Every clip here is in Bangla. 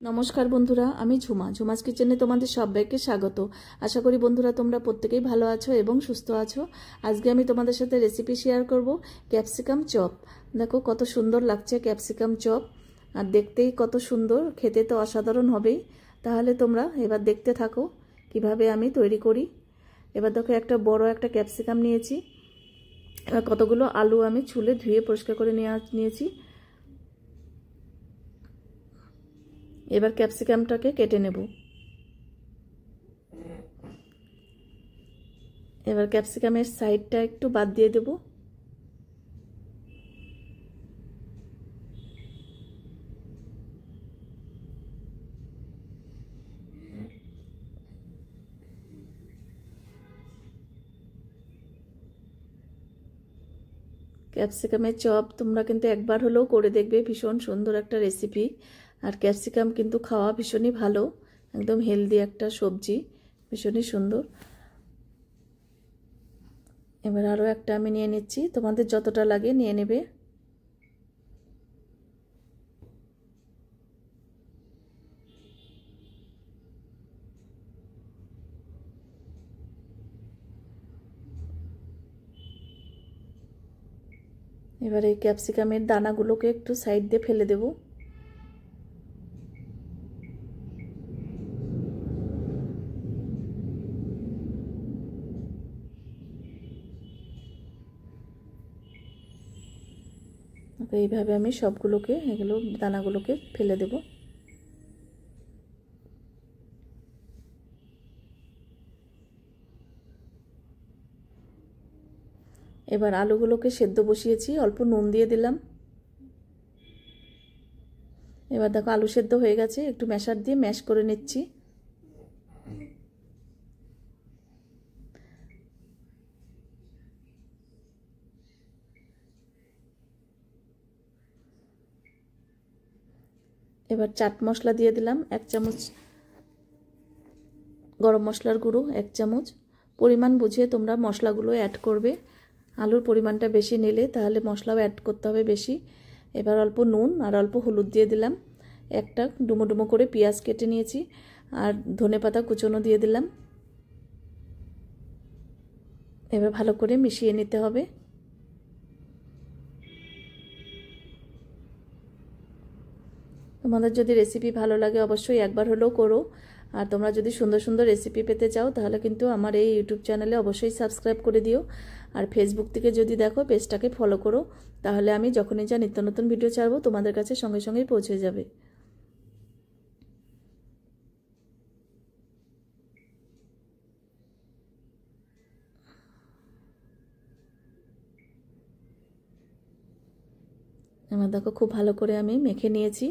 নমস্কার বন্ধুরা, আমি ঝুমা। ঝুমাস কিচেনে তোমাদের সবাইকে স্বাগত। আশা করি বন্ধুরা তোমরা প্রত্যেকেই ভালো আছো এবং সুস্থ আছো। আজকে আমি তোমাদের সাথে রেসিপি শেয়ার করব ক্যাপসিকাম চপ। দেখো কত সুন্দর লাগছে ক্যাপসিকাম চপ, আর দেখতেই কত সুন্দর, খেতে তো অসাধারণ হবেই। তাহলে তোমরা এবার দেখতে থাকো কিভাবে আমি তৈরি করি। এবার দেখো বড় একটা ক্যাপসিকাম নিয়েছি। এবার কতগুলো আলু আমি ছুলে ধুয়ে পরিষ্কার করে নিয়েছি। এবার ক্যাপসিকামটাকে কেটে নেব। এবার ক্যাপসিকামের সাইডটা একটু বাদ দিয়ে দেব। ক্যাপসিকামের চপ তোমরা কিন্তু একবার হলেও করে দেখবে, ভীষণ সুন্দর একটা রেসিপি। আর ক্যাপসিকাম কিন্তু খাওয়া ভীষণই ভালো, একদম হেলদি একটা সবজি, ভীষণই সুন্দর। এবার আরও একটা আমি নিয়ে নিচ্ছি, তোমাদের যতটা লাগে নিয়ে নেবে। এবার এই ক্যাপসিকামের দানাগুলোকে একটু সাইড দিয়ে ফেলে দেব। এইভাবে আমি সবগুলোকে দানাগুলোকে ফেলে দেব। এবার আলুগুলোকে সেদ্ধ বসিয়েছি, অল্প নুন দিয়ে দিলাম। এবার দেখো আলু সেদ্ধ হয়ে গেছে, একটু ম্যাশার দিয়ে ম্যাশ করে নিচ্ছি। এবার চাট মশলা দিয়ে দিলাম 1 চামচ, গরম মশলার গুঁড়ো 1 চামচ। পরিমাণ বুঝে তোমরা মশলাগুলো অ্যাড করবে। আলুর পরিমাণটা বেশি নিলে তাহলে মশলাও অ্যাড করতে হবে বেশি। এবার অল্প নুন আর অল্প হলুদ দিয়ে দিলাম। একটা ডুমো ডুমো করে পেঁয়াজ কেটে নিয়েছি, আর ধনেপাতা কুচনো দিয়ে দিলাম। এবার ভালো করে মিশিয়ে নিতে হবে। তোমাদের যদি রেসিপি ভালো লাগে অবশ্যই একবার হলেও করো। আর তোমরা যদি সুন্দর সুন্দর রেসিপি পেতে চাও তাহলে কিন্তু আমার এই ইউটিউব চ্যানেলে অবশ্যই সাবস্ক্রাইব করে দিও। আর ফেসবুক থেকে যদি দেখো পেজটাকে ফলো করো, তাহলে আমি যখনই যা নিত্য নতুন ভিডিও ছাড়বো তোমাদের কাছে সঙ্গে সঙ্গেই পৌঁছে যাবে। আমার দেখো খুব ভালো করে আমি মেখে নিয়েছি।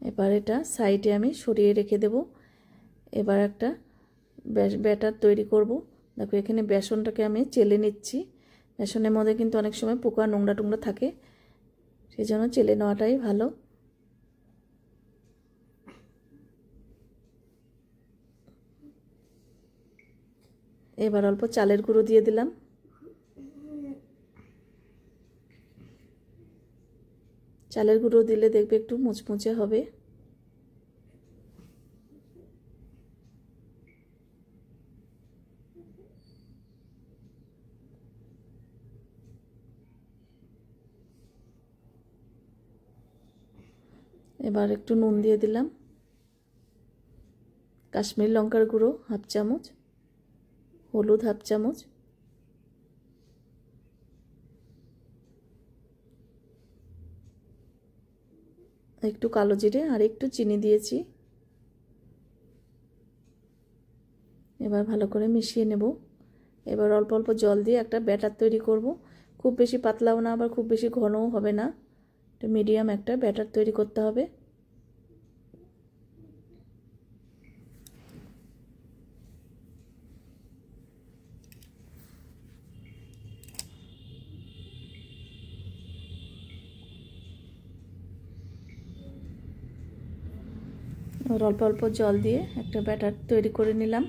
এবার এটা সাইডে আমি সরিয়ে রেখে দেব। এবার একটা ব্যাটার তৈরি করব। দেখো এখানে বেসনটাকে আমি চেলে নিচ্ছি। বেসনের মধ্যে কিন্তু অনেক সময় পোকা নোংরা টোংরা থাকে, সেই জন্য চেলে নেওয়াটাই ভালো। এবার অল্প চালের গুঁড়ো দিয়ে দিলাম। চালের গুঁড়ো দিলে দেখবে একটু মুচমুচে হবে। এবার একটু নুন দিয়ে দিলাম। কাশ্মীরি লঙ্কার গুঁড়ো 1/2 চামচ, হলুদ 1/2 চামচ, একটু কালো জিরে আর একটু চিনি দিয়েছি। এবার ভালো করে মিশিয়ে নেব। এবার অল্প অল্প জল দিয়ে একটা ব্যাটার তৈরি করব। খুব বেশি পাতলাও না, আবার খুব বেশি ঘনও হবে না, মিডিয়াম একটা ব্যাটার তৈরি করতে হবে। আর অল্প অল্প জল দিয়ে একটা ব্যাটার তৈরি করে নিলাম।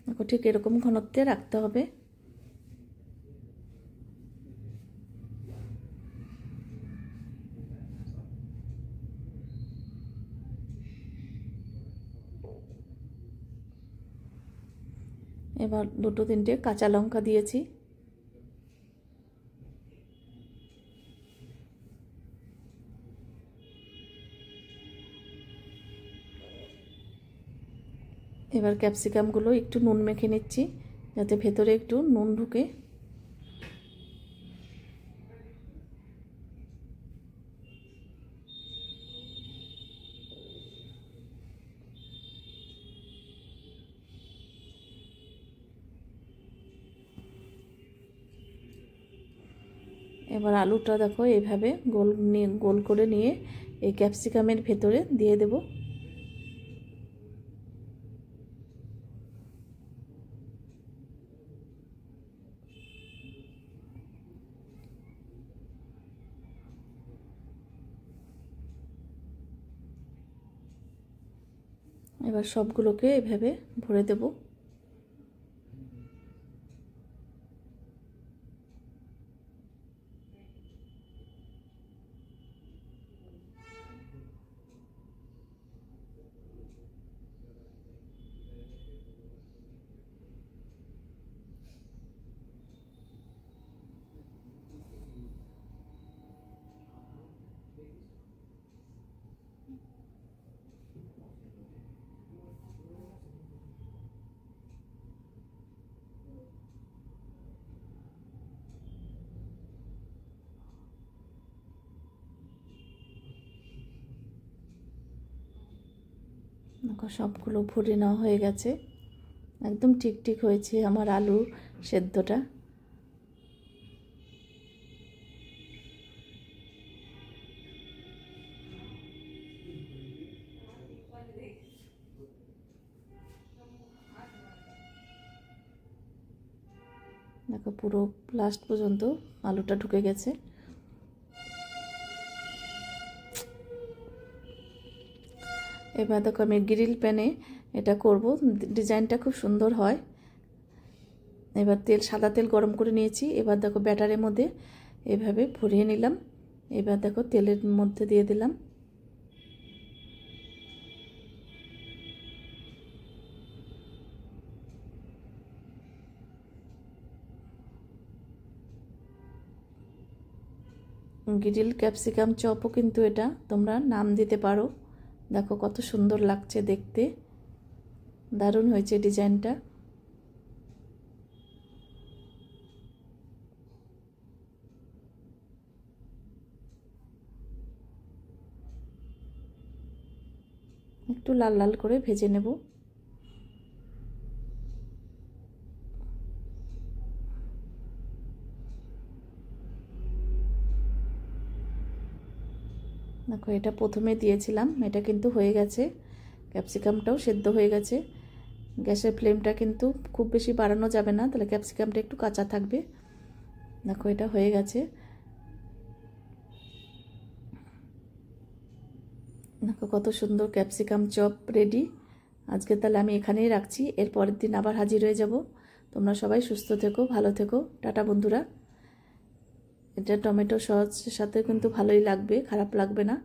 দেখো ঠিক ঠিক এরকম ঘনত্বে রাখতে হবে। এবার 2-3টে কাঁচা লঙ্কা দিয়েছি। এবার ক্যাপসিকামগুলো একটু নুন মেখে নিচ্ছি যাতে ভেতরে একটু নুন ঢুকে। এবার আলুটা দেখো এইভাবে গোল করে নিয়ে এই ক্যাপসিকামের ভেতরে দিয়ে দেব। এবার সবগুলোকে এভাবে ভরে দেব। সবগুলো ভরে নেওয়া হয়ে গেছে। একদম ঠিক হয়েছে আমার আলুর সেদ্ধটা। দেখো পুরো লাস্ট পর্যন্ত আলুটা ঢুকে গেছে। এবার দেখো আমি গ্রিল প্যানে এটা করব, ডিজাইনটা খুব সুন্দর হয়। এবার সাদা তেল গরম করে নিয়েছি। এবার দেখো ব্যাটারের মধ্যে এভাবে ভরিয়ে নিলাম। এবার দেখো তেলের মধ্যে দিয়ে দিলাম। গ্রিল ক্যাপসিকাম চপও কিন্তু এটা তোমরা নাম দিতে পারো। দেখো কত সুন্দর লাগছে দেখতে, দারুণ হয়েছে ডিজাইনটা। একটু লাল লাল করে ভেজে নেব। দেখো এটা প্রথমে দিয়েছিলাম, এটা কিন্তু হয়ে গেছে, ক্যাপসিকামটাও সেদ্ধ হয়ে গেছে। গ্যাসের ফ্লেমটা কিন্তু খুব বেশি বাড়ানো যাবে না, তাহলে ক্যাপসিকামটা একটু কাঁচা থাকবে। দেখো এটা হয়ে গেছে। দেখো কত সুন্দর ক্যাপসিকাম চপ রেডি। আজকে তাহলে আমি এখানেই রাখছি, এর পরের দিন আবার হাজির হয়ে যাব। তোমরা সবাই সুস্থ থেকো, ভালো থেকো, টাটা বন্ধুরা। এটা টমেটো সসের সাথে কিন্তু ভালোই লাগবে, খারাপ লাগবে না।